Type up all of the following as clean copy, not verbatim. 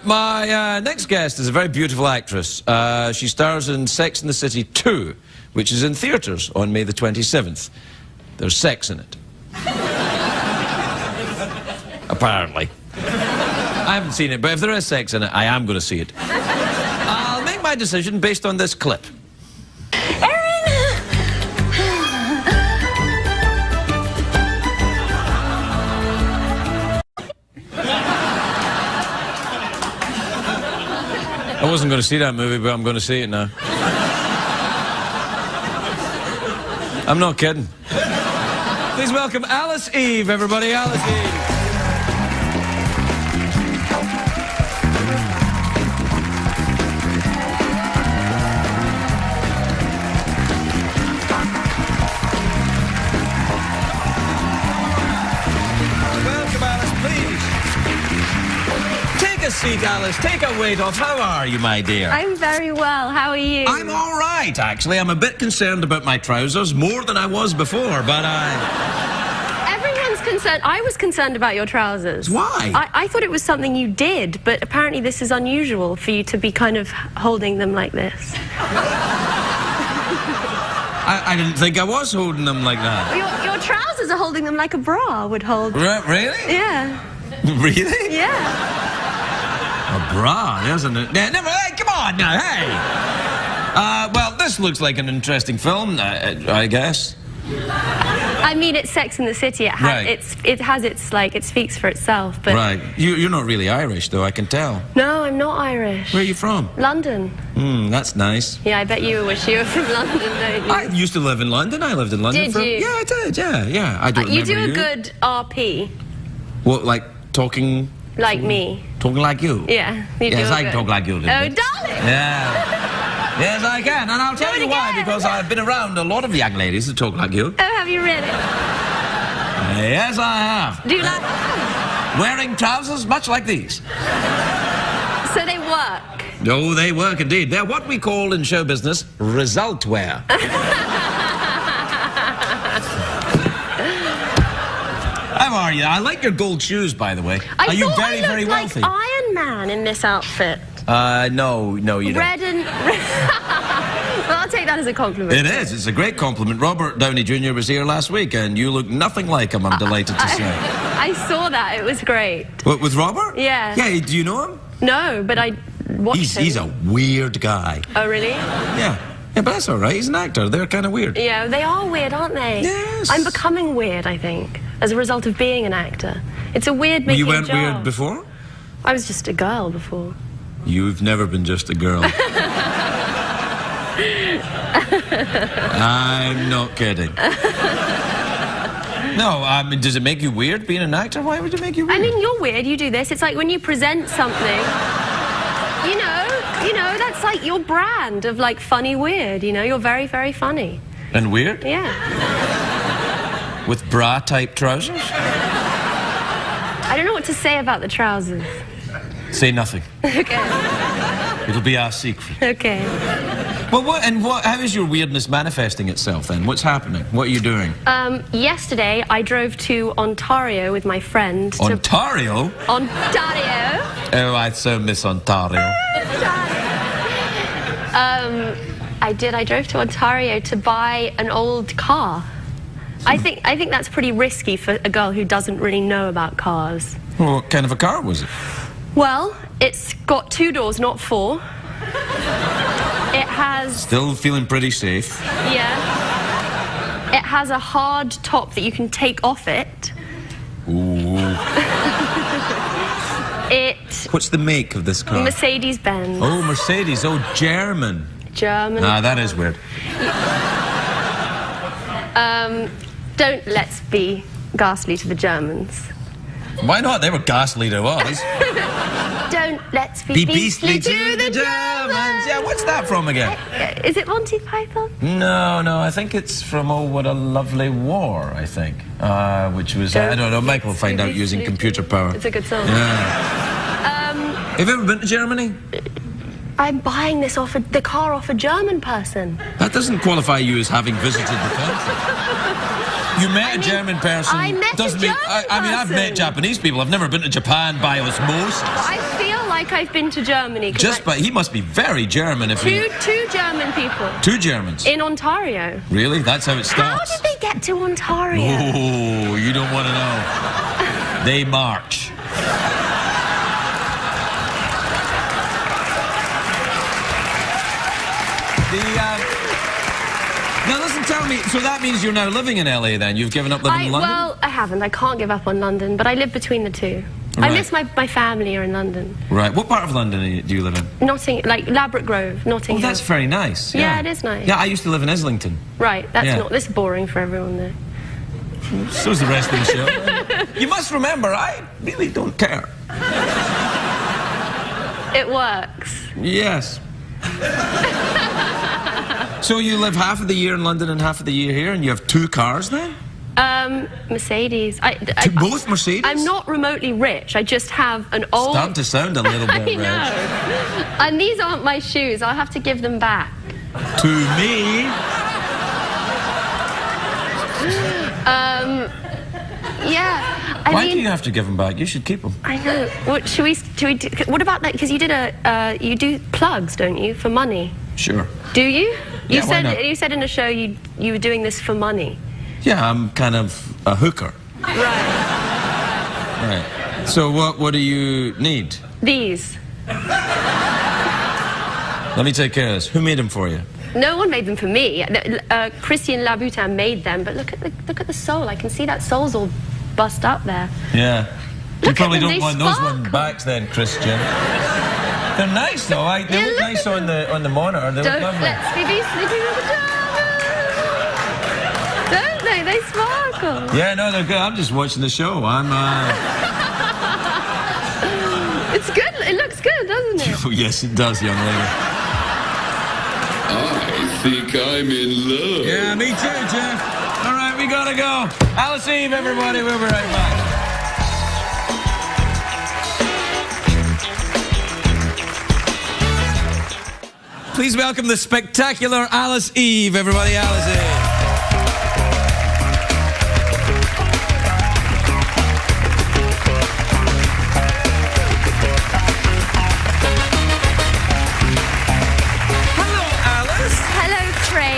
My next guest is a very beautiful actress. She stars in Sex and the City 2, which is in theatres on May the 27th. There's sex in it. Apparently. I haven't seen it, but if there is sex in it, I am going to see it. I'll make my decision based on this clip. I wasn't going to see that movie, but I'm going to see it now. I'm not kidding. Please welcome Alice Eve, everybody. Alice Eve. Welcome, Alice, please. Take a seat, Alice. Take a weight off. How are you, my dear? I'm very well. How are you? I'm all right, actually. I'm a bit concerned about my trousers, more than I was before, but Everyone's concerned. I was concerned about your trousers. Why? I thought it was something you did, but apparently this is unusual for you to be kind of holding them like this. I didn't think I was holding them like that. Your trousers are holding them like a bra would hold. Really? Yeah. Really? Yeah. A bra, isn't it? Hey, come on now, hey! Well, this looks like an interesting film, I guess. I mean, it's Sex and the City. It speaks for itself. But right. You're not really Irish, though, I can tell. No, I'm not Irish. Where are you from? London. That's nice. Yeah, I bet you wish you were from London, don't you? I used to live in London. I lived in London Did you? Yeah, I did, yeah. I don't remember you do a good RP. What, like talking... Like me. Talking like you? Yeah, you do. Yes, I can talk like you. Oh, darling! Yeah. Yes, I can, and I'll tell you why, because I've been around a lot of young ladies that talk like you. Oh, have you really? Yes, I have. Do you like... Wearing trousers much like these. So they work? Oh, they work indeed. They're what we call in show business result wear. How are you? I like your gold shoes, by the way. Are you very, very wealthy? Like Iron Man in this outfit. No, you don't. Red and... Well, I'll take that as a compliment. It is. It's a great compliment. Robert Downey Jr. was here last week, and you look nothing like him, I'm delighted to say. I saw that. It was great. What, with Robert? Yeah. Yeah, do you know him? No, but I watched him. He's a weird guy. Oh, really? Yeah. Yeah, but that's all right. He's an actor. They're kind of weird. Yeah, they are weird, aren't they? Yes. I'm becoming weird, I think, as a result of being an actor. It's a weird making You weren't job. weird before? I was just a girl before. You've never been just a girl. I'm not kidding. No, I mean, does it make you weird being an actor? Why would it make you weird? I mean, you're weird. You do this. It's like when you present something, you know, that's like your brand of like funny weird, you know? You're very, very funny. And weird? Yeah. With bra-type trousers? I don't know what to say about the trousers. Say nothing. Okay. It'll be our secret. Okay. Well, how is your weirdness manifesting itself then? What's happening? What are you doing? Yesterday I drove to Ontario with my friend. Ontario? Ontario. Oh, I so miss Ontario. I drove to Ontario to buy an old car. I think that's pretty risky for a girl who doesn't really know about cars. Well, what kind of a car was it? Well, it's got 2 doors, not 4. It has... Still feeling pretty safe. Yeah. It has a hard top that you can take off it. Ooh. What's the make of this car? Mercedes-Benz. Oh, Mercedes. Oh, German. German. Ah, that is weird. Don't let's be ghastly to the Germans. Why not? They were ghastly to us. Don't let's be beastly to the Germans. Yeah, what's that from again? Is it Monty Python? No, I think it's from Oh, What a Lovely War, I think. Which was, I don't know, Michael will find out using computer power. It's a good song. Yeah. Have you ever been to Germany? I'm buying this the car off a German person. That doesn't qualify you as having visited the country. You met a German person. I met doesn't a mean, German I mean, I've met person. Japanese people. I've never been to Japan by osmosis. I feel like I've been to Germany. But he must be very German if he... Two German people. 2 Germans? In Ontario. Really? That's how it starts? How did they get to Ontario? Oh, you don't want to know. They march. Now listen, tell me, so that means you're now living in LA then? You've given up living in London? Well, I haven't. I can't give up on London, but I live between the two. Right. I miss my family are in London. Right. What part of London do you live in? Like Ladbroke Grove, Notting Oh, Hill. that's very nice. Yeah, it is nice. Yeah, I used to live in Islington. Right, that's Yeah. not this is boring for everyone there. So's the rest of the show. You must remember, I really don't care. It works. Yes. So you live half of the year in London and half of the year here, and you have 2 cars then? Mercedes. Both Mercedes? I'm not remotely rich. I just have an old... Starting to sound a little bit I rich. know. And these aren't my shoes. I'll have to give them back. To me? Yeah. Why do you have to give them back? You should keep them. I know. What should we do? What about that? Because you did you do plugs, don't you, for money? Sure. Do you? Yeah, why not? You said in a show you were doing this for money. Yeah, I'm kind of a hooker. Right. Right. So what do you need? These. Let me take care of this. Who made them for you? No one made them for me. Christian Louboutin made them, but look at the sole. I can see that sole's all bust up there. Yeah. You Look probably at them, don't they want those sparkle. ones back then, Christian. They're nice though. They look look nice at on the monitor. They look Don't lovely. let's be sleeping with the Don't they? They sparkle. Yeah, no, they're good. I'm just watching the show. It's good. It looks good, doesn't it? Oh, yes, it does, young lady. I think I'm in love. Yeah, me too, Jeff. All right, we gotta go. Alice Eve, everybody. We'll be right back. Please welcome the spectacular Alice Eve, everybody. Alice Eve.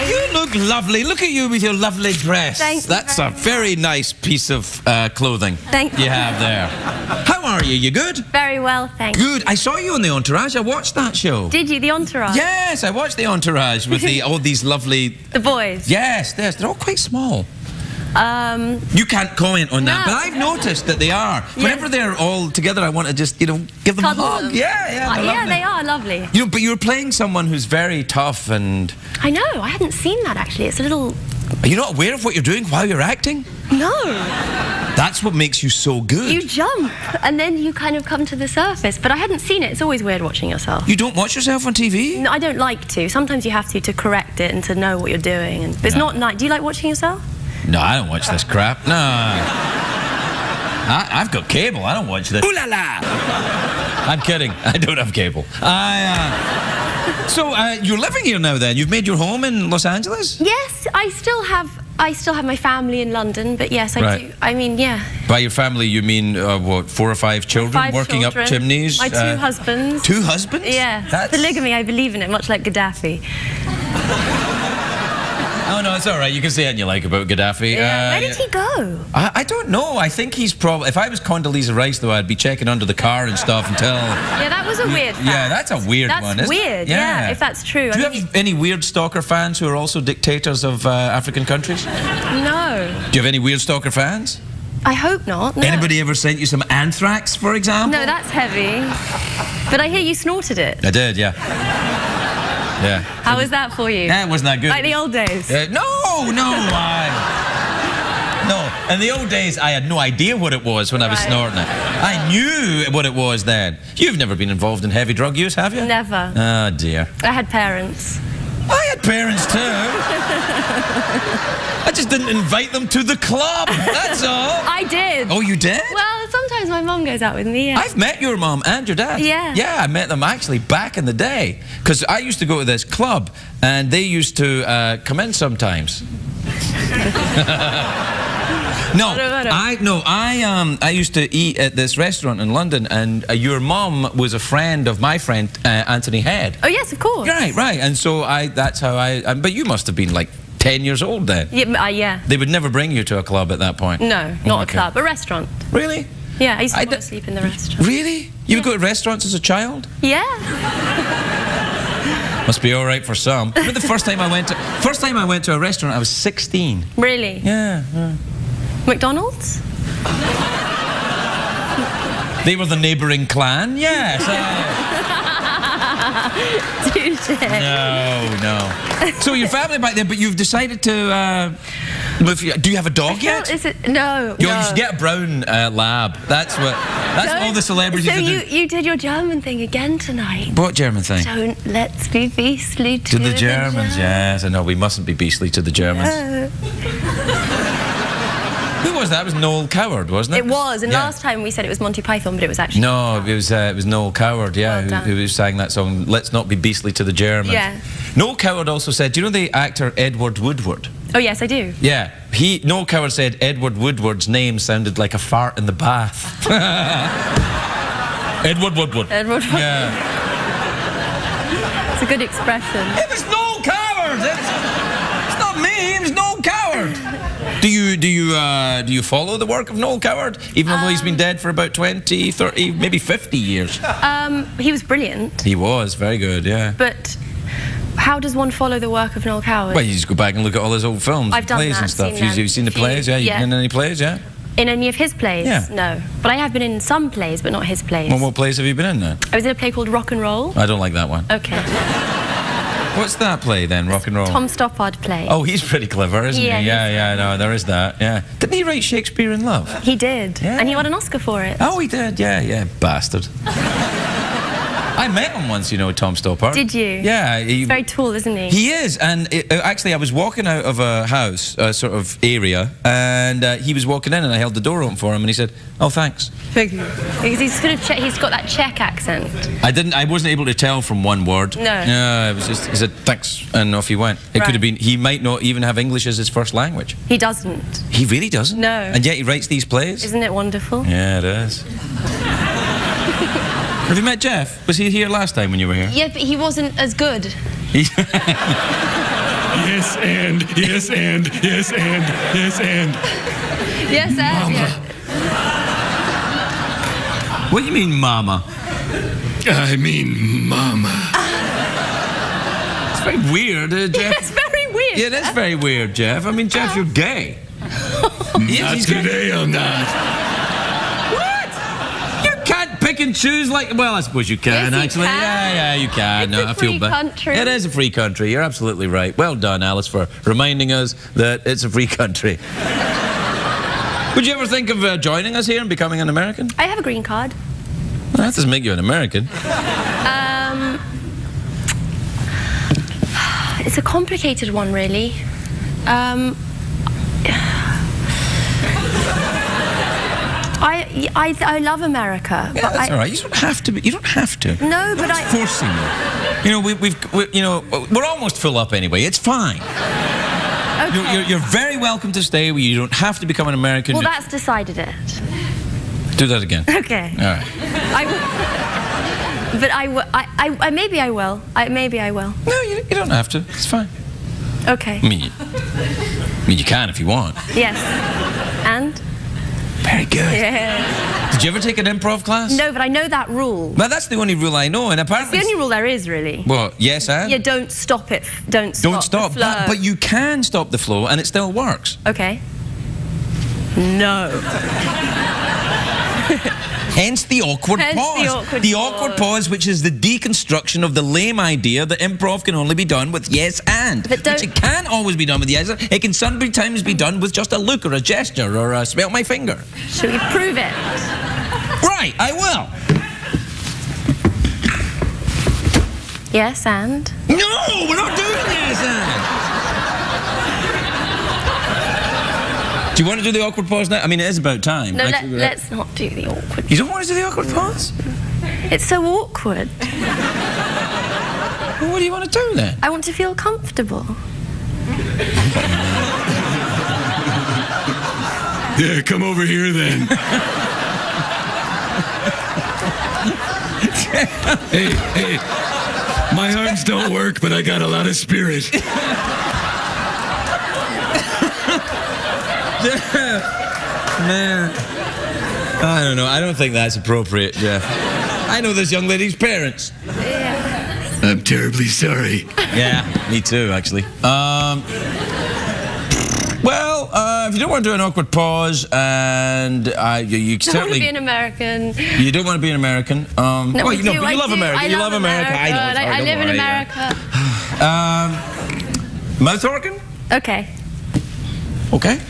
You look lovely. Look at you with your lovely dress. Thank you That's very a very nice piece of clothing Thank you. you have there. How are you? You good? Very well, thank you. Good. I saw you on The Entourage. I watched that show. Did you? The Entourage? Yes, I watched The Entourage with all these lovely... The boys? Yes, they're all quite small. You can't comment on that, No. but I've noticed that they are. Whenever they're all together, I want to just, give them Cuddle a hug. them. Yeah, they're lovely. they are lovely. But you're playing someone who's very tough and... I know, I hadn't seen that actually. It's a little... Are you not aware of what you're doing while you're acting? No. That's what makes you so good. You jump and then you kind of come to the surface. But I hadn't seen it. It's always weird watching yourself. You don't watch yourself on TV? No, I don't like to. Sometimes you have to correct it and to know what you're doing. But it's not nice. Do you like watching yourself? No, I don't watch this crap. No. I've got cable. I don't watch this. Ooh la la! I'm kidding. I don't have cable. So you're living here now then? You've made your home in Los Angeles? Yes, I still have my family in London, but yes, I do. I mean, yeah. By your family, you mean, 4 or 5 children 5 working children, up chimneys? My 2 husbands. 2 husbands? Yeah. Polygamy, I believe in it, much like Gaddafi. Oh, no, it's all right. You can say anything you like about Gaddafi. Yeah. Where did he go? I don't know. I think he's probably... If I was Condoleezza Rice, though, I'd be checking under the car and stuff until... Yeah, that was a weird fact. Yeah, that's a weird one, That's isn't it? weird, yeah, if that's true. Do you have any weird stalker fans who are also dictators of African countries? No. Do you have any weird stalker fans? I hope not, no. Anybody ever sent you some anthrax, for example? No, that's heavy. But I hear you snorted it. I did, yeah. Yeah. How was that for you? Yeah, it wasn't that good. Like the old days? No. In the old days, I had no idea what it was when I was snorting it. I knew what it was then. You've never been involved in heavy drug use, have you? Never. Oh, dear. I had parents. I had parents, too. I just didn't invite them to the club, that's all. I did. Oh, you did? Well, sometimes my mum goes out with me. Yeah. I've met your mum and your dad. Yeah. Yeah, I met them actually back in the day. Because I used to go to this club, and they used to come in sometimes. No, I used to eat at this restaurant in London, and your mum was a friend of my friend Anthony Head. Oh yes, of course. Right. And so that's how but you must have been like 10 years old then. Yeah. They would never bring you to a club at that point. No, not a club, a restaurant. Really? Yeah, I used to fall asleep in the restaurant. Really? You would go to restaurants as a child? Yeah. Must be all right for some. But the first time I went to a restaurant, I was 16. Really? Yeah. McDonald's? They were the neighbouring clan. Yes. No. So your family back there, but you've decided to. Do you have a dog yet? No. You should get a brown lab. That's all the celebrities do. do. You did your German thing again tonight. What German thing? Don't let's be beastly to the Germans. Yes, I know we mustn't be beastly to the Germans. Who was that? It was Noel Coward, wasn't it? It was, and last time we said it was Monty Python, but it was actually... No, it was Noel Coward, who sang that song, Let's Not Be Beastly to the Germans. Yeah. Noel Coward also said, do you know the actor Edward Woodward? Oh, yes, I do. Yeah. Noel Coward said Edward Woodward's name sounded like a fart in the bath. Edward Woodward. Edward Woodward. Yeah. It's a good expression. It was Noel Coward! It's not me, it was Noel Coward! Do you follow the work of Noel Coward, even though he's been dead for about 20, 30, maybe 50 years? He was brilliant. He was very good, yeah. But how does one follow the work of Noel Coward? Well, you just go back and look at all his old films, I've done plays that, and stuff. seen Have you seen the plays? Yeah. You been in any plays? Yeah. In any of his plays? Yeah. No. But I have been in some plays, but not his plays. Well, what plays have you been in then? I was in a play called Rock and Roll. I don't like that one. Okay. What's that play then, Rock and Roll? Tom Stoppard play. Oh, he's pretty clever, isn't he? Yeah, No, there is that, yeah. Didn't he write Shakespeare in Love? He did. Yeah. And he won an Oscar for it. Oh, he did, yeah, bastard. I met him once, Tom Stoppard. Did you? Yeah. He's very tall, isn't he? He is, and actually I was walking out of a house, sort of area, and he was walking in and I held the door open for him and he said, oh, thanks. Thank you. Because he's got that Czech accent. I wasn't able to tell from one word. No. No, it was just, he said, thanks, and off he went. It could have been, he might not even have English as his first language. He doesn't. He really doesn't? No. And yet he writes these plays? Isn't it wonderful? Yeah, it is. Have you met Jeff? Was he here last time when you were here? Yeah, but he wasn't as good. Yes, and. Yes, and. Yeah. What do you mean, mama? I mean, mama. It's very weird, Jeff. It's very weird. Yeah, that's very weird, Jeff. I mean, Jeff, you're gay. Not today, I'm not. Pick and choose like... Well, I suppose you can, Yes, you actually. can. Yeah, you can. It's a free I feel bad. country. It is a free country. You're absolutely right. Well done, Alice, for reminding us that it's a free country. Would you ever think of joining us here and becoming an American? I have a green card. Well, that doesn't make you an American. It's a complicated one, really. I love America. Yeah, but that's all right. You don't have to. You don't have to. No, but I'm forcing you. We're almost full up anyway. It's fine. Okay. You're very welcome to stay. You don't have to become an American. Well, that's decided it. Do that again. Okay. All right. Maybe I will. Maybe I will. No, you don't have to. It's fine. Okay. I mean, you can if you want. Yes. And? Very good. Yeah. Did you ever take an improv class? No, but I know that rule. Well, that's the only rule I know, and apparently... It's the only rule there is, really. Well, yes, and? Yeah, don't stop it. Don't stop the flow. But you can stop the flow, and it still works. Okay. No. Hence the awkward pause. The awkward pause, which is the deconstruction of the lame idea that improv can only be done with yes and. Which it can't always be done with yes and. It can sometimes be done with just a look or a gesture or a smell my finger. Shall we prove it? Right, I will. Yes and? No, we're not doing yes and. Do you want to do the awkward pause now? I mean, it is about time. No, let's not do the awkward. You don't want to do the awkward pause? It's so awkward. Well, what do you want to do then? I want to feel comfortable. Yeah, come over here then. Hey, my arms don't work, but I got a lot of spirit. Man, I don't know. I don't think that's appropriate, Jeff. I know this young lady's parents. Yeah. I'm terribly sorry. Yeah, me too, actually. Well, if you don't want to do an awkward pause, and you I don't want to be an American. You don't want to be an American. No, well, I you do. know, but you love America. You love America. I know. Sorry, I live in America. Mouth organ? Okay. Okay.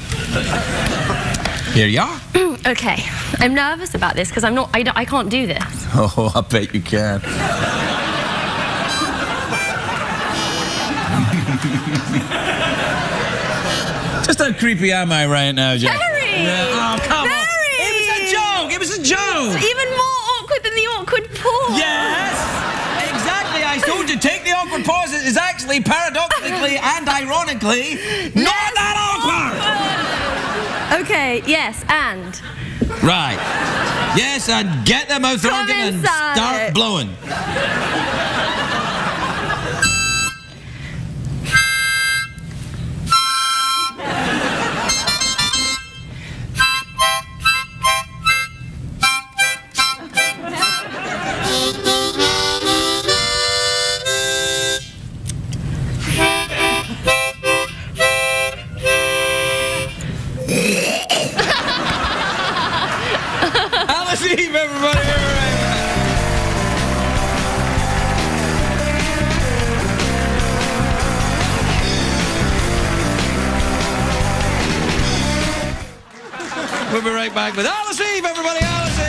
Here you are. Okay. I'm nervous about this because I can't do this. Oh, I bet you can. Just how creepy am I right now, Jack? Very! Yeah. Oh, come on. It was a joke! It was a joke! It's even more awkward than the awkward pause. Yes! Exactly, I told you, take the awkward pause. It is actually, paradoxically and ironically, not that awkward! Okay, yes, and? Right. Yes, and get the mouth organ and start blowing. Alice Eve, everybody. We'll be right back with Alice Eve, everybody. Alice Eve.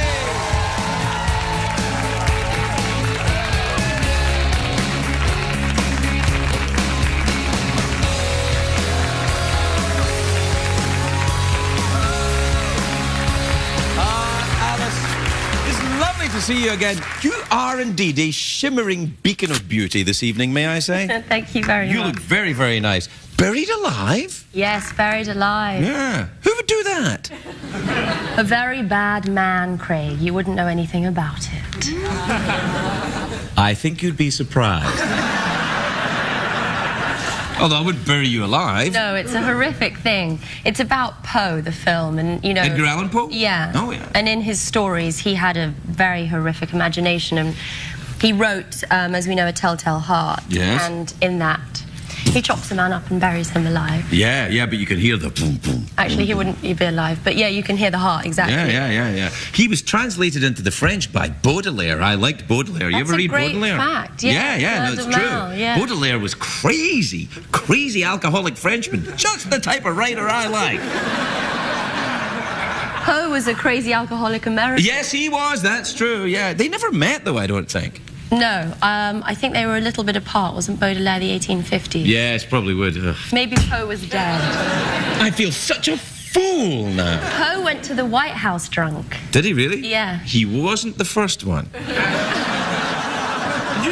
Lovely to see you again. You are indeed a shimmering beacon of beauty this evening, may I say? Thank you very much. You look very, very nice. Buried alive? Yes, buried alive. Yeah. Who would do that? A very bad man, Craig. You wouldn't know anything about it. I think you'd be surprised. Although I wouldn't bury you alive. No, it's a horrific thing. It's about Poe, the film, and you know... Edgar Allan Poe? Yeah. Oh, yeah. And in his stories, he had a very horrific imagination, and he wrote, as we know, A Telltale Heart. Yes. And in that, he chops a man up and buries him alive. Yeah, but you could hear the boom, boom. Actually, he wouldn't be alive, but yeah, you can hear the heart, exactly. Yeah. He was translated into the French by Baudelaire. I liked Baudelaire. You ever read Baudelaire? That's a great fact. Yeah, no, it's true. Yeah. Baudelaire was crazy alcoholic Frenchman. Just the type of writer I like. Poe was a crazy alcoholic American. Yes, he was. That's true. Yeah, they never met, though, I don't think. No, I think they were a little bit apart. Wasn't Baudelaire the 1850s? Yes, probably would. Ugh. Maybe Poe was dead. I feel such a fool now. Poe went to the White House drunk. Did he really? Yeah. He wasn't the first one.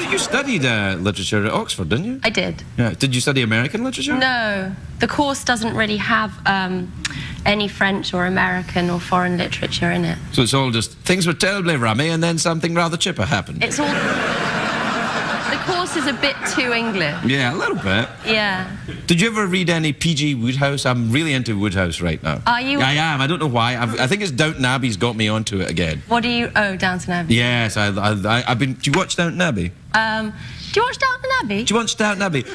You studied literature at Oxford, didn't you? I did. Yeah. Did you study American literature? No. The course doesn't really have any French or American or foreign literature in it. So it's all just, things were terribly rummy and then something rather chipper happened. It's all... The course is a bit too English. Yeah, a little bit. Yeah. Did you ever read any P.G. Wodehouse? I'm really into Wodehouse right now. Are you? I am. I don't know why. I think it's Downton Abbey's got me onto it again. What do you... Oh, Downton Abbey. Yes, I've been... Do you watch Downton Abbey? Do you watch Downton Abbey? Do you watch Downton Abbey?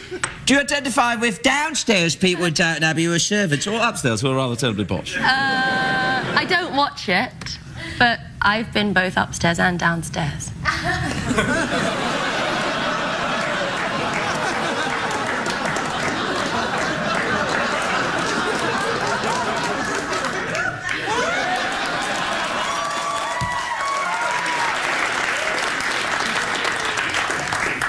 Do you identify with downstairs people in Downton Abbey who are servants, or upstairs who are rather terribly posh? I don't watch it, but I've been both upstairs and downstairs.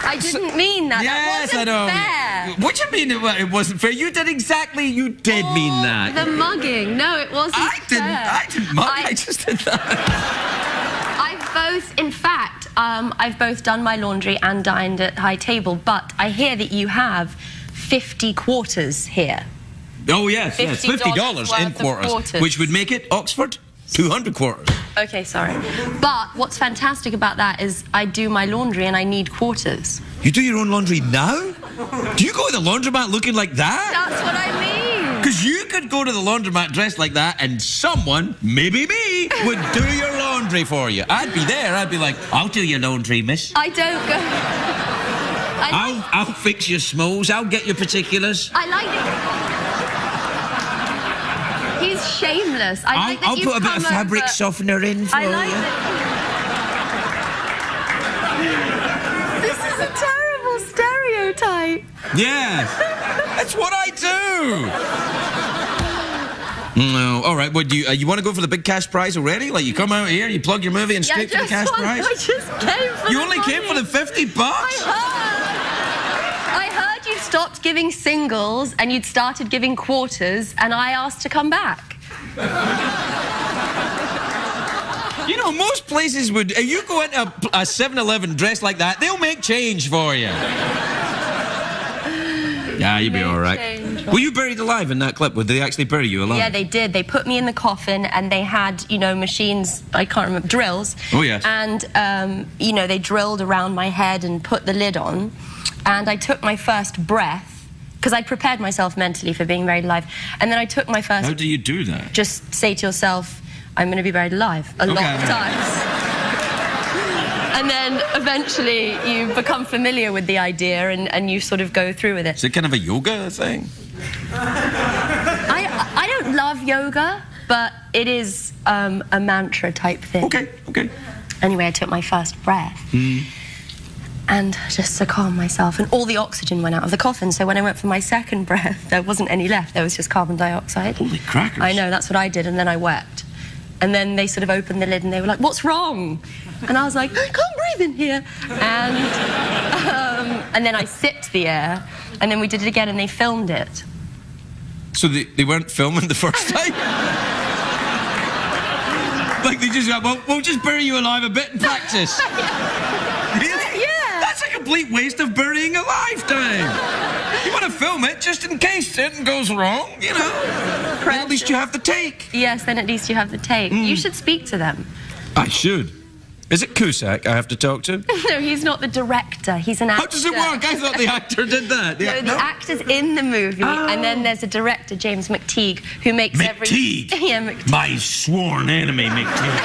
I didn't mean that. Yes, that wasn't I know. fair. What do you mean it wasn't fair? You did exactly. You did mean that. The mugging. No, it wasn't I didn't mug. I just did that. In fact, I've both done my laundry and dined at high table, but I hear that you have 50 quarters here. Oh, yes, yes. $50 in quarters. Which would make it, Oxford, 200 quarters. Okay, sorry. But what's fantastic about that is I do my laundry and I need quarters. You do your own laundry now? Do you go to the laundromat looking like that? That's what I mean. Because you could go to the laundromat dressed like that and someone, maybe me, would do your laundry for you. I'd be there. I'd be like, I'll do your laundry, miss. I don't go... I'll fix your smalls. I'll get your particulars. I like it. He's shameless. I'll put a bit of fabric softener in for you. This is a terrible stereotype. Yeah, that's what I do. No, all right. What do you want to go for the big cash prize already? Like you come out here, you plug your movie, and straight for the cash prize. I just came for You only came for the $50? I heard you'd stopped giving singles and you'd started giving quarters, and I asked to come back. You know, most places would... If you go into a 7-Eleven dressed like that, they'll make change for you. Yeah, you'll be all right. Were you buried alive in that clip? Would they actually bury you alive? Yeah, they did. They put me in the coffin and they had, you know, machines, I can't remember, drills. Oh, yes. And, you know, they drilled around my head and put the lid on. And I took my first breath, because I'd prepared myself mentally for being buried alive. And then I took my first... How do you do that? Just say to yourself, I'm going to be buried alive a lot of times. And then eventually you become familiar with the idea and you sort of go through with it. Is it kind of a yoga thing? I don't love yoga, but it is a mantra type thing. Okay. Anyway, I took my first breath. And just to calm myself, and all the oxygen went out of the coffin, so when I went for my second breath, there wasn't any left, there was just carbon dioxide. Holy crackers. I know, that's what I did, and then I wept. And then they sort of opened the lid and they were like, what's wrong? And I was like, I can't breathe in here. And then I sipped the air, and then we did it again and they filmed it. So they weren't filming the first time? Like they just got, well, we'll just bury you alive a bit in practice. Really? Yeah. That's a complete waste of burying a lifetime. You want to film it just in case something goes wrong, you know. Then at least you have the take. Yes, then at least you have the take. You should speak to them. I should. Is it Cusack I have to talk to? No, he's not the director. He's an actor. How does it work? I thought the actor did that. No, the actor's in the movie, and then there's a director, James McTeague, who makes McTeague? Yeah, McTeague. My sworn enemy, McTeague.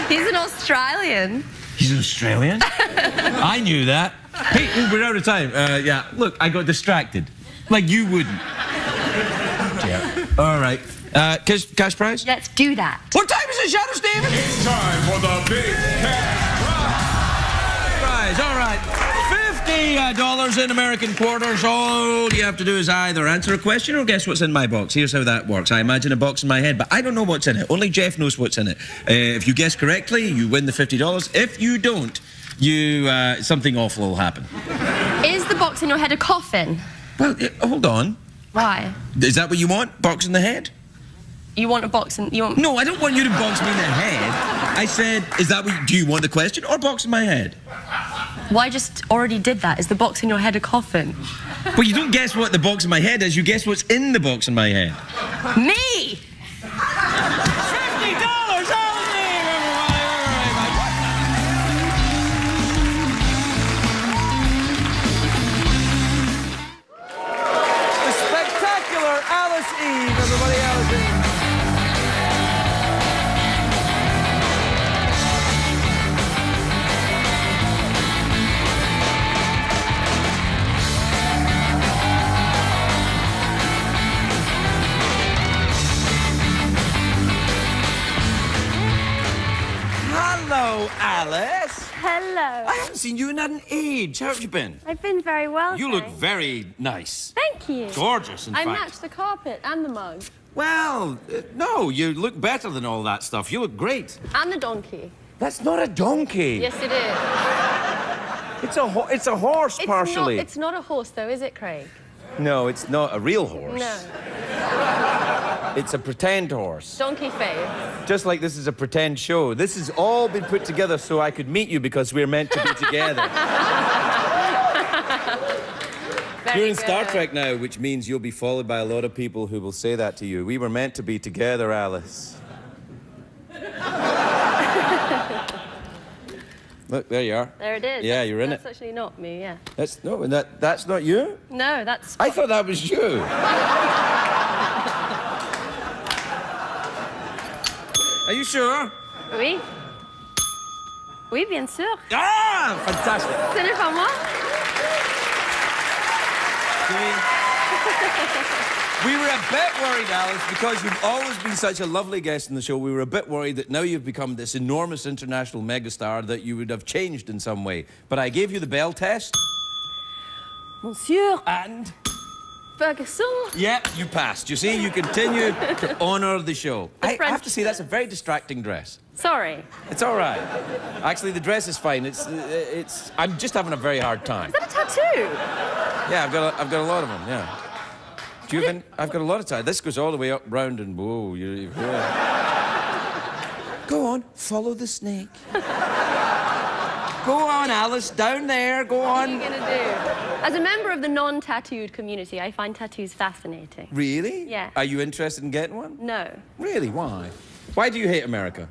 He's an Australian. He's an Australian? I knew that. Hey, we're out of time. Yeah, look, I got distracted. Like you wouldn't. Yeah. All right. Cash prize? Let's do that. What time is it, Shadow Stephen? It's time for the big cash prize. All right. $50 in American quarters. All you have to do is either answer a question or guess what's in my box. Here's how that works. I imagine a box in my head, but I don't know what's in it. Only Jeff knows what's in it. If you guess correctly, you win the $50. If you don't, something awful will happen. Is the box in your head a coffin? Well, hold on. Why? Is that what you want? Box in the head? You want a box in... You want... No, I don't want you to box me in the head. I said, do you want the question or box in my head? Well, I just already did that. Is the box in your head a coffin? Well, you don't guess what the box in my head is. You guess what's in the box in my head. Me! Everybody, Alice Eve. Hello, Alice. Hello. I haven't seen you in an age. How have you been? I've been very well, You look very nice. Thank you. Gorgeous, in fact. I matched the carpet and the mug. Well, no, you look better than all that stuff. You look great. And the donkey. That's not a donkey. Yes, it is. It's a horse, partially. It's not a horse, though, is it, Craig? No, it's not a real horse. No. It's a pretend horse. Donkey face. Just like this is a pretend show. This has all been put together so I could meet you because we're meant to be together. You're in Star Trek now, which means you'll be followed by a lot of people who will say that to you. We were meant to be together, Alice. Look, there you are. There it is. Yeah, you're in it. That's actually not me, yeah. That's not you? No, that's... I thought that was you. Are you sure? Oui. Oui, bien sûr. Ah, fantastic. Ce n'est pas moi. We were a bit worried, Alice, because you've always been such a lovely guest in the show. We were a bit worried that now you've become this enormous international megastar that you would have changed in some way. But I gave you the bell test. Monsieur. And? Ferguson. Yeah, you passed. You see, you continue to honour the show. I have to say, that's a very distracting dress. Sorry. It's all right. Actually, the dress is fine. I'm just having a very hard time. Is that a tattoo? Yeah, I've got a lot of them, yeah. Do you have any? I've got a lot of time. This goes all the way up, round, and whoa. Go on, follow the snake. Go on, Alice, down there, go on. What are you going to do? As a member of the non-tattooed community, I find tattoos fascinating. Really? Yeah. Are you interested in getting one? No. Really, why? Why do you hate America?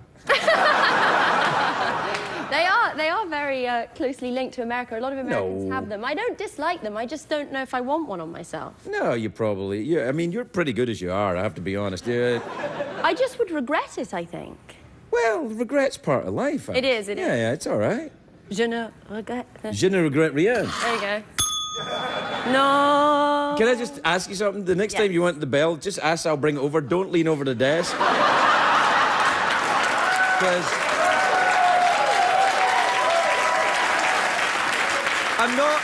They are very closely linked to America. A lot of Americans have them. I don't dislike them. I just don't know if I want one on myself. No, you probably... I mean, you're pretty good as you are, I have to be honest. I just would regret it, I think. Well, regret's part of life. It is. Yeah, it's all right. Je ne regrette... Je ne regrette rien. There you go. No. Can I just ask you something? The next time you want the bell, just ask, I'll bring it over. Don't lean over the desk. Because... I'm not...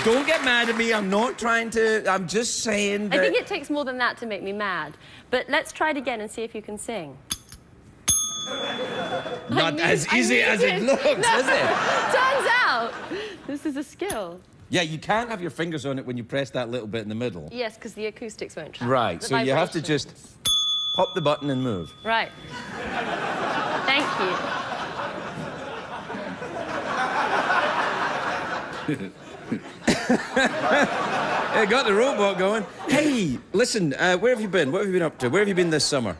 Don't get mad at me. I'm not trying to... I'm just saying that... I think it takes more than that to make me mad. But let's try it again and see if you can sing. Not as easy as it looks, is it? Turns out, this is a skill. Yeah, you can't have your fingers on it when you press that little bit in the middle. Yes, because the acoustics won't travel. Right, The so you have to vibrations. just pop the button and move. Right. Thank you. I got the robot going. Hey, listen, where have you been? What have you been up to? Where have you been this summer?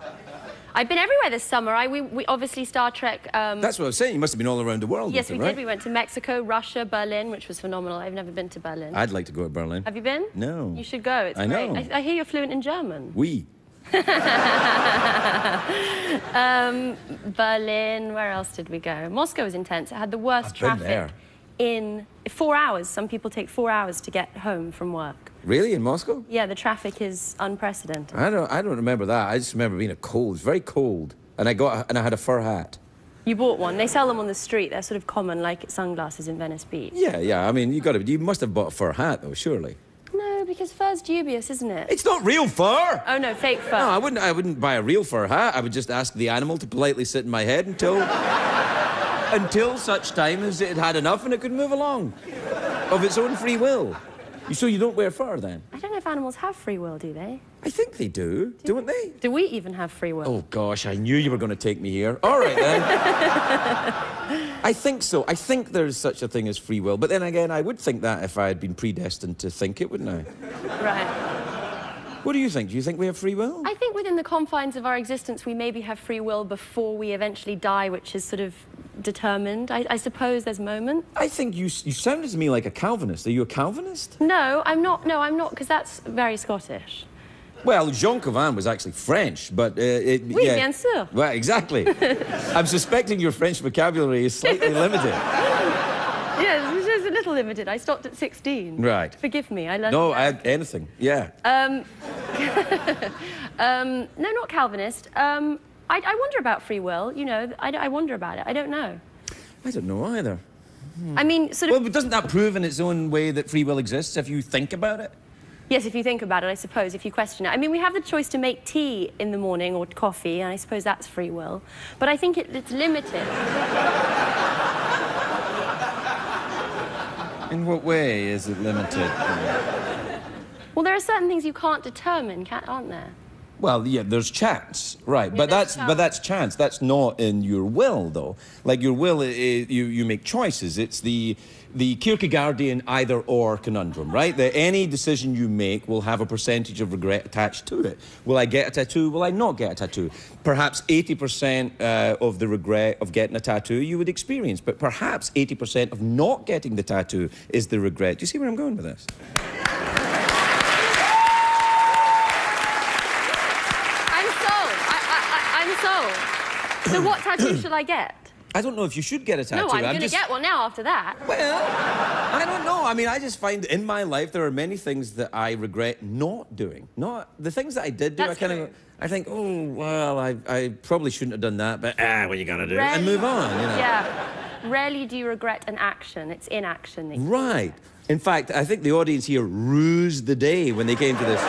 I've been everywhere this summer. We obviously Star Trek... That's what I was saying. You must have been all around the world. Yes, we right? did. We went to Mexico, Russia, Berlin, which was phenomenal. I've never been to Berlin. I'd like to go to Berlin. Have you been? No. You should go. It's I great. know. I hear you're fluent in German. Oui. Berlin, where else did we go? Moscow was intense. It had the worst I've been traffic there. in 4 hours. Some people take 4 hours to get home from work. Really, in Moscow? Yeah, the traffic is unprecedented. I don't remember that. I just remember being cold. It's very cold. And I had a fur hat. You bought one. They sell them on the street. They're sort of common, like sunglasses in Venice Beach. Yeah. I mean, you must have bought a fur hat, though, surely. No, because fur's dubious, isn't it? It's not real fur. Oh no, fake fur. No, I wouldn't buy a real fur hat. I would just ask the animal to politely sit in my head until such time as it had enough and it could move along of its own free will. So you don't wear fur then? I don't know if animals have free will, do they? I think they do, don't they? Do we even have free will? Oh gosh, I knew you were going to take me here. All right then. I think so. I think there's such a thing as free will. But then again, I would think that if I had been predestined to think it, wouldn't I? Right. What do you think? Do you think we have free will? I think within the confines of our existence, we maybe have free will before we eventually die, which is sort of determined. I suppose there's moments. I think you sounded to me like a Calvinist. Are you a Calvinist? No, I'm not, because that's very Scottish. Well, Jean Calvin was actually French, but Oui, yeah. bien sûr. Well, exactly. I'm suspecting your French vocabulary is slightly limited. Yes, it is a little limited. I stopped at 16. Right. Forgive me, I learned... No, anything, yeah. No, not Calvinist. I wonder about free will, you know. I wonder about it. I don't know. I don't know either. I mean, sort of... Well, but doesn't that prove in its own way that free will exists if you think about it? Yes, if you think about it, I suppose, if you question it. I mean, we have the choice to make tea in the morning or coffee, and I suppose that's free will. But I think it's limited. In what way is it limited? Well, there are certain things you can't determine, aren't there? Well, yeah, there's chance, right? Yeah, but there's that's chance. That's not in your will, though. Like your will, you make choices. It's the Kierkegaardian either-or conundrum, right? That any decision you make will have a percentage of regret attached to it. Will I get a tattoo? Will I not get a tattoo? Perhaps 80% of the regret of getting a tattoo you would experience, but perhaps 80% of not getting the tattoo is the regret. Do you see where I'm going with this? So what tattoo should I get? I don't know if you should get a tattoo. No, I'm going to get one now after that. Well, I don't know. I mean, I just find in my life there are many things that I regret not doing. Not the things that I did do. That's I think, oh well, I probably shouldn't have done that. But what are you gonna do? Rarely, and move on. You know. Yeah. Rarely do you regret an action. It's inaction. Right. In fact, I think the audience here rused the day when they came to this.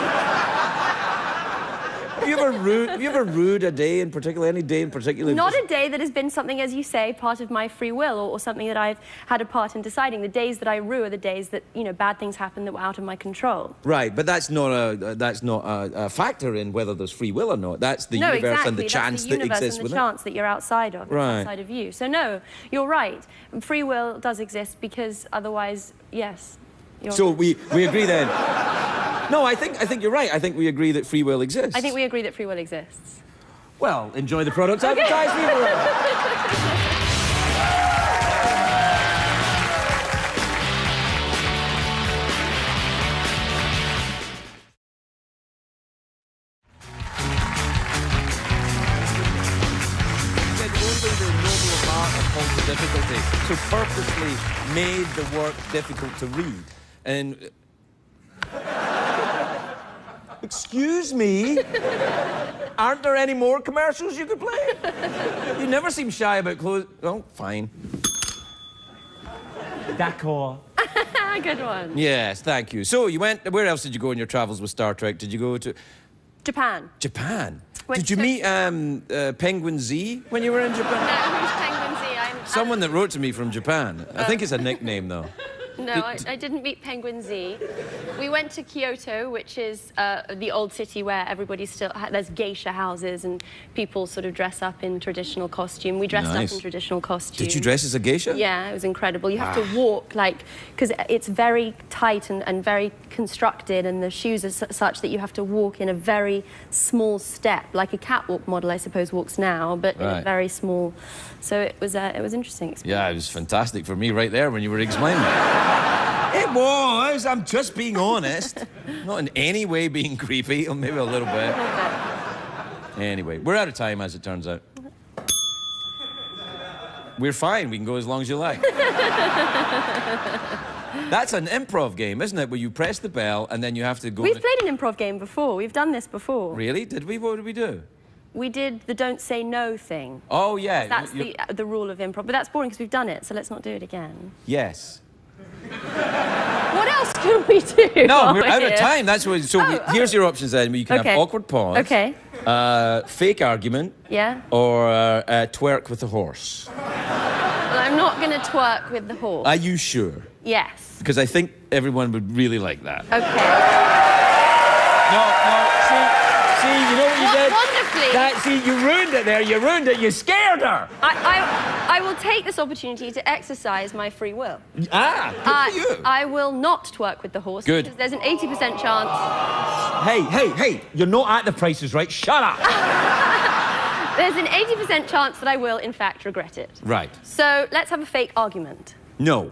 Have you ever rued a day in particular? Any day in particular? Not a day that has been something, as you say, part of my free will, or something that I've had a part in deciding. The days that I rue are the days that, you know, bad things happen that were out of my control. Right, but that's not a factor in whether there's free will or not. That's the universe exactly. and the chance That's the that universe exists and within. the chance that you're outside of, Right. outside of you. So no, you're right. Free will does exist because otherwise, yes. So we agree then. No, I think you're right. I think we agree that free will exists. I think we agree that free will exists. Well, enjoy the product advertisement. Difficulty. So purposely made the work difficult to read. And excuse me, aren't there any more commercials you could play? You never seem shy about clothes. Oh, fine. D'accord. Good one. Yes, thank you. So you went. Where else did you go in your travels with Star Trek? Did you go to Japan? Japan. Went Did you to- meet Penguin Z when you were in Japan? No, who's Penguin Z? Someone that wrote to me from Japan. I think it's a nickname, though. No, I didn't meet Penguin Z. We went to Kyoto, which is the old city where everybody still... there's geisha houses and people sort of dress up in traditional costume. We dressed Nice. up in traditional costume. Did you dress as a geisha? Yeah, it was incredible. You have to walk, like... Because it's very tight and very constructed, and the shoes are such that you have to walk in a very small step, like a catwalk model, I suppose, walks now, but in a very small... So it was interesting experience. Yeah, it was fantastic for me right there when you were explaining it. It was. I'm just being honest. Not in any way being creepy, or maybe a little bit. Anyway, we're out of time, as it turns out. We're fine. We can go as long as you like. That's an improv game, isn't it? Where you press the bell and then you have to go... We've played an improv game before. We've done this before. Really? Did we? What did we do? We did the don't say no thing. Oh, yeah. That's the rule of improv. But that's boring because we've done it, so let's not do it again. Yes. What else can we do? No, we're out of time. That's what... So here's your options then. You can Okay. have awkward pause. Okay. Fake argument. Yeah? Or twerk with the horse. Well, I'm not going to twerk with the horse. Are you sure? Yes. Because I think everyone would really like that. Okay. See, you know what you did? Wonderfully. See, you ruined it there. You ruined it. You scared her. I will take this opportunity to exercise my free will. Good for you. I will not twerk with the horse. Good. Because there's an 80% chance. Hey, you're not at the prices, right? Shut up. There's an 80% chance that I will, in fact, regret it. Right. So let's have a fake argument. No.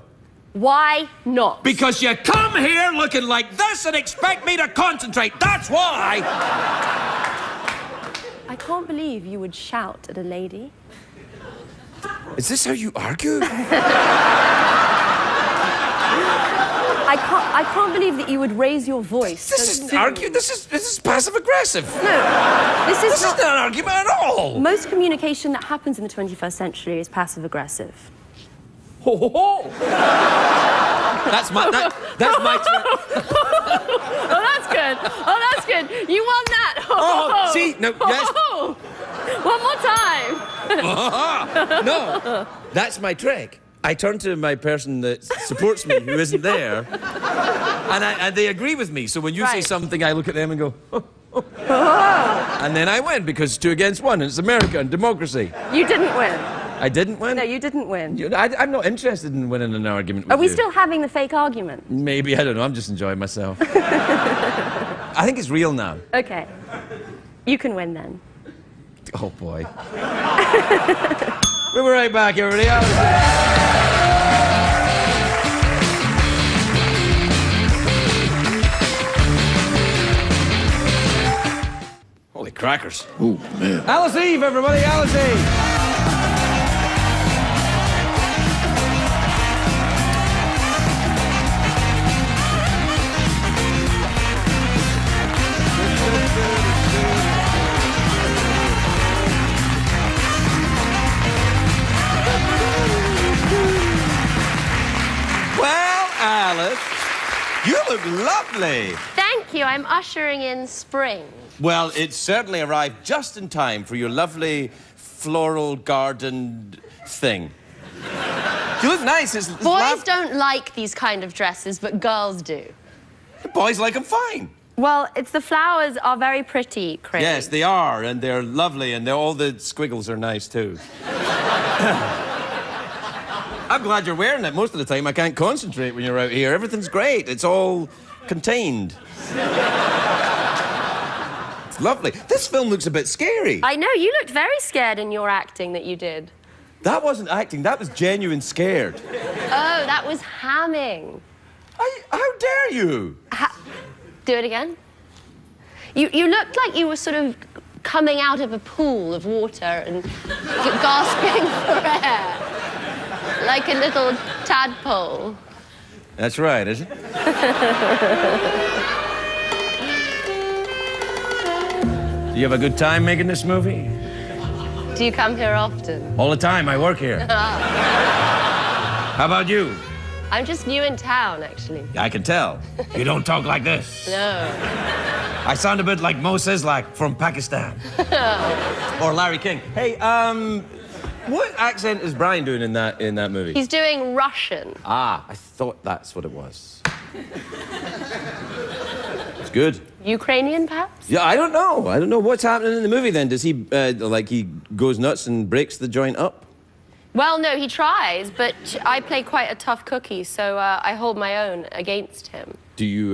Why not? Because you come here looking like this and expect me to concentrate. That's why. I can't believe you would shout at a lady. Is this how you argue? I can't believe that you would raise your voice. This so isn't soon. argue. This is passive aggressive. No, this is Not an argument at all. Most communication that happens in the 21st century is passive aggressive. Ho ho ho! That's my Oh, that's good. Oh, that's good. You won that. Oh, see, no, yes. One more time. No, that's my trick. I turn to my person that supports me, who isn't there, and they agree with me. So when you say Right. something, I look at them and go, oh. And then I win because it's 2 against 1 and it's America and democracy. You didn't win. I didn't win? No, you didn't win. I'm not interested in winning an argument with Are we you. still having the fake argument? Maybe, I don't know, I'm just enjoying myself. I think it's real now. Okay. You can win then. Oh, boy. We'll be right back, everybody. Holy crackers. Oh, man. Alice Eve, everybody, Alice Eve. Well, Alice, you look lovely. Thank you. I'm ushering in spring. Well, it certainly arrived just in time for your lovely floral garden thing. You look nice. Boys don't like these kind of dresses, but girls do. The boys like them fine. Well, the flowers are very pretty, Craig. Yes, they are, and they're lovely, and all the squiggles are nice, too. I'm glad you're wearing it. Most of the time, I can't concentrate when you're out here. Everything's great. It's all contained. It's lovely. This film looks a bit scary. I know. You looked very scared in your acting that you did. That wasn't acting. That was genuine scared. Oh, that was hamming. How dare you? Do it again. You looked like you were sort of coming out of a pool of water and gasping for air. Like a little tadpole. That's right, is it? Do you have a good time making this movie? Do you come here often? All the time. I work here. How about you? I'm just new in town, actually. I can tell. You don't talk like this. No. I sound a bit like Mo Sislak from Pakistan. Or Larry King. Hey, what accent is Brian doing in that movie? He's doing Russian. Ah, I thought that's what it was. It's good. Ukrainian, perhaps? Yeah, I don't know. I don't know what's happening in the movie then. Does he, like, he goes nuts and breaks the joint up? Well, no, he tries, but I play quite a tough cookie, so I hold my own against him. Do you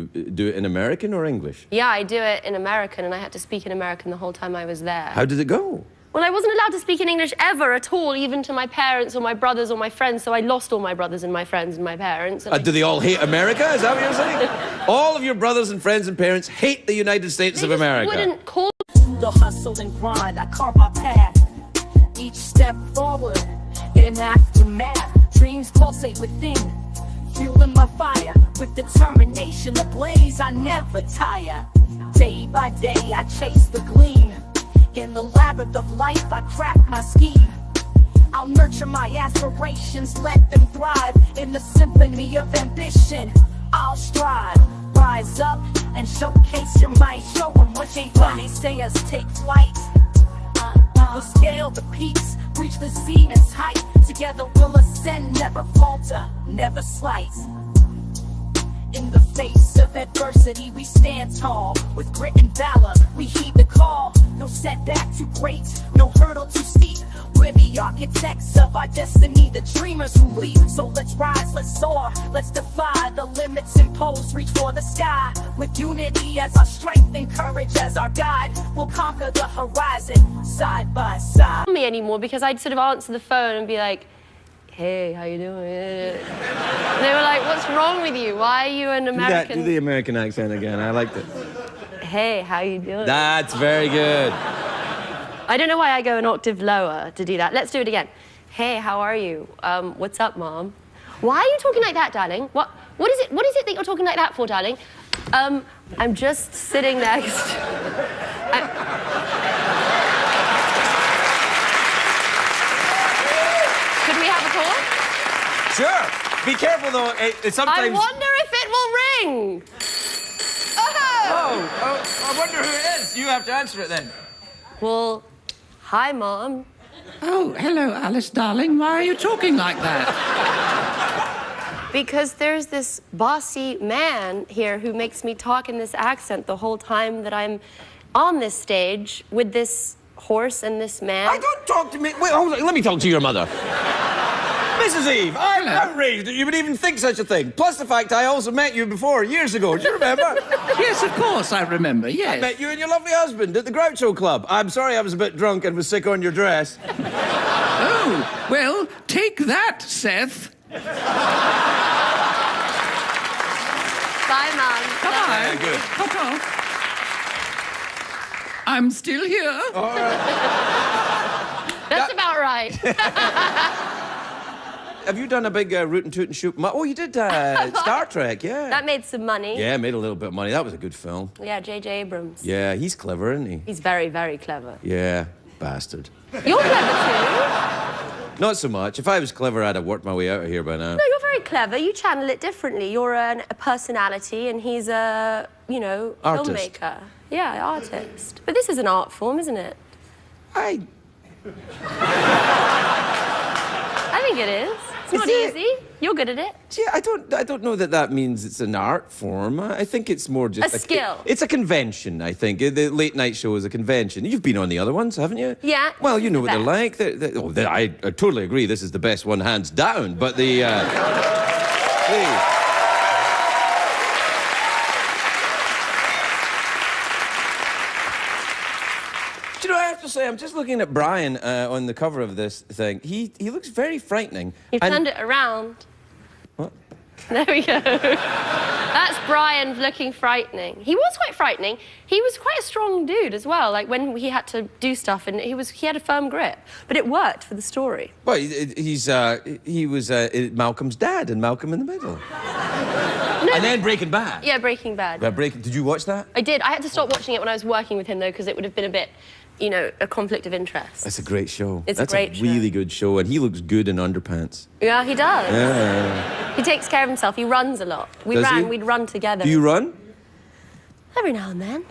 do it in American or English? Yeah, I do it in American, and I had to speak in American the whole time I was there. How did it go? Well, I wasn't allowed to speak in English ever at all, even to my parents or my brothers or my friends, so I lost all my brothers and my friends and my parents. And Do they all hate America? Is that what you're saying? All of your brothers and friends and parents hate the United States of America. They wouldn't call the hustle and grind. I carve my path. Each step forward in aftermath. Dreams pulsate within, fueling my fire. With determination ablaze, I never tire. Day by day, I chase the gleam. In the labyrinth of life, I craft my scheme. I'll nurture my aspirations, let them thrive. In the symphony of ambition, I'll strive. Rise up and showcase your might. Show them what ain't funny, say us take flight. We'll scale the peaks, reach the zenith's height. Together we'll ascend, never falter, never slight. In the face of adversity, we stand tall. With grit and valor, we heed the call. No setback too great, no hurdle too steep. We're the architects of our destiny, the dreamers who leap. So let's rise, let's soar, let's defy the limits imposed. Reach for the sky, with unity as our strength and courage as our guide. We'll conquer the horizon, side by side. me anymore because I'd sort of answer the phone and be like, hey, how you doing? And they were like, what's wrong with you? Why are you an American? Do the American accent again. I liked it. Hey, how you doing? That's very good. I don't know why I go an octave lower to do that. Let's do it again. Hey, how are you? What's up, Mom? Why are you talking like that, darling? What is it that you're talking like that for, darling? I'm just sitting next. Could we have a call? Sure. Be careful, though. Sometimes... I wonder if it will ring. Oh, I wonder who it is. You have to answer it then. Well, hi, Mom. Oh, hello, Alice, darling. Why are you talking like that? Because there's this bossy man here who makes me talk in this accent the whole time that I'm on this stage with this horse and this man. I don't talk to me. Wait, hold on. Let me talk to your mother. Mrs. Eve, I'm outraged that you would even think such a thing. Plus the fact I also met you before, years ago. Do you remember? Yes, of course, I remember, yes. I met you and your lovely husband at the Groucho Club. I'm sorry I was a bit drunk and was sick on your dress. Oh, well, take that, Seth. Bye, Mum. Bye. Good. Ta-ta. I'm still here. All right. That's about right. Have you done a big rootin' tootin' shoot? Oh, you did Star Trek, yeah. That made some money. Yeah, made a little bit of money. That was a good film. Yeah, J.J. Abrams. Yeah, he's clever, isn't he? He's very, very clever. Yeah, bastard. You're clever too. Not so much. If I was clever, I'd have worked my way out of here by now. No, you're very clever. You channel it differently. You're a personality, and he's a, you know, Artist. filmmaker. Yeah, artist. But this is an art form, isn't it? I think it is. It's not easy. You're good at it. Yeah, I don't know that means it's an art form. I think it's more just A skill. It's a convention, I think. The late night show is a convention. You've been on the other ones, haven't you? Yeah. Well, you know what The they're like. I totally agree. This is the best one, hands down. But the Do you know, I have to say, I'm just looking at Brian on the cover of this thing. He looks very frightening. You've turned it around. What? There we go. That's Brian looking frightening. He was quite frightening. He was quite a strong dude as well. Like when he had to do stuff, and he had a firm grip. But it worked for the story. Well, he was Malcolm's dad in Malcolm in the Middle. And then Breaking Bad. Yeah, Breaking Bad. Did you watch that? I did. I had to stop watching it when I was working with him, though, because it would have been a bit, you know, a conflict of interest. That's a great show. It's a great show. really good show, and he looks good in underpants. Yeah, he does. Yeah. He takes care of himself. He runs a lot. We'd run together. Do you run? Every now and then.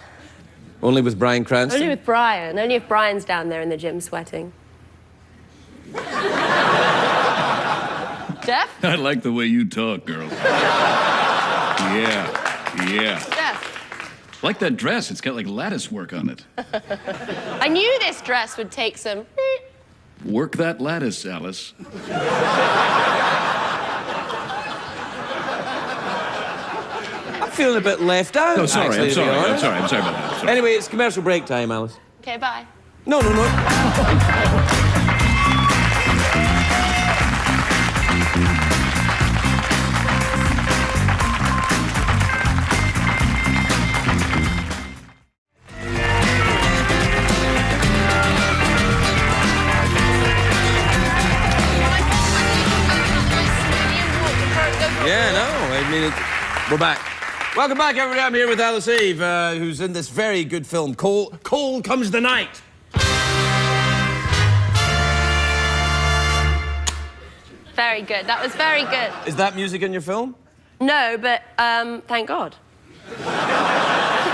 Only with Bryan Cranston? Only with Brian. Only if Brian's down there in the gym sweating. Jeff? I like the way you talk, girl. Yeah. Jeff. Like that dress. It's got like lattice work on it. I knew this dress would take some... Work that lattice, Alice. I'm feeling a bit left out. Oh, sorry. actually, I'm sorry. to be I'm honest. sorry. I'm sorry about that. Sorry. Anyway, it's commercial break time, Alice. Okay, bye. No. Yeah, no, I mean, we're back. Welcome back, everybody. I'm here with Alice Eve, who's in this very good film, Cold Comes the Night. Very good. That was very good. Is that music in your film? No, but thank God.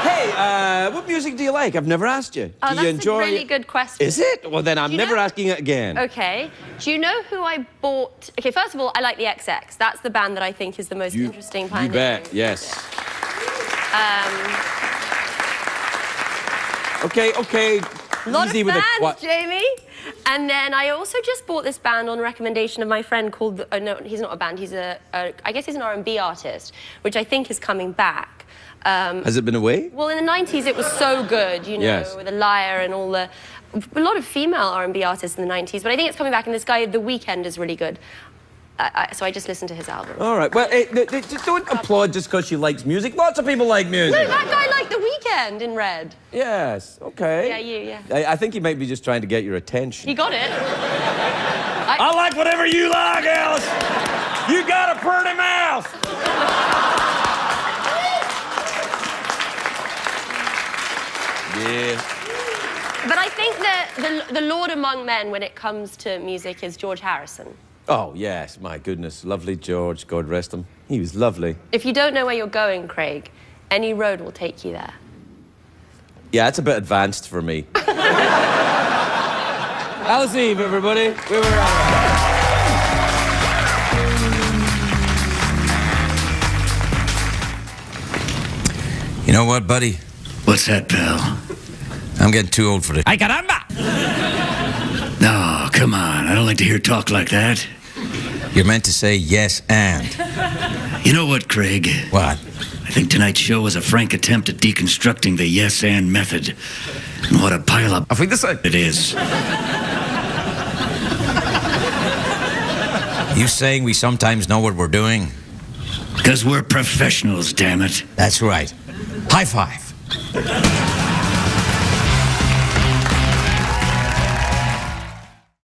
Hey, what music do you like? I've never asked you. Oh, Do that's you enjoy a really good question. Is it? Well, then I'm Do you never know- asking it again. Okay. Do you know who I bought? Okay, first of all, I like the XX. That's the band that I think is the most interesting You pioneering bet, yes. Okay. Lot Easy of with fans, Jamie. And then I also just bought this band on recommendation of my friend called... no, he's not a band. He's I guess he's an R&B artist, which I think is coming back. Has it been away? Well, in the 90s, it was so good, you know, Yes. with The Liar and all the... A lot of female R&B artists in the 90s, but I think it's coming back, and this guy, The Weeknd, is really good. So I just listened to his album. All right. Well, just don't applaud just because she likes music. Lots of people like music. No, that guy liked The Weeknd in Red. Yes. Okay. Yeah. I think he might be just trying to get your attention. He got it. I like whatever you like, Alice. You got a pretty mouth. Yeah. But I think that the lord among men when it comes to music is George Harrison. Oh, yes. My goodness. Lovely George. God rest him. He was lovely. If you don't know where you're going, Craig, any road will take you there. Yeah, it's a bit advanced for me. Alice Eve, everybody. We were You know what, buddy? What's that, pal? I'm getting too old for it. Ay, caramba! No, come on. I don't like to hear talk like that. You're meant to say yes and. You know what, Craig? What? I think tonight's show was a frank attempt at deconstructing the yes and method. And what a pile of I think this it is. You saying we sometimes know what we're doing? Because we're professionals, damn it. That's right. High five.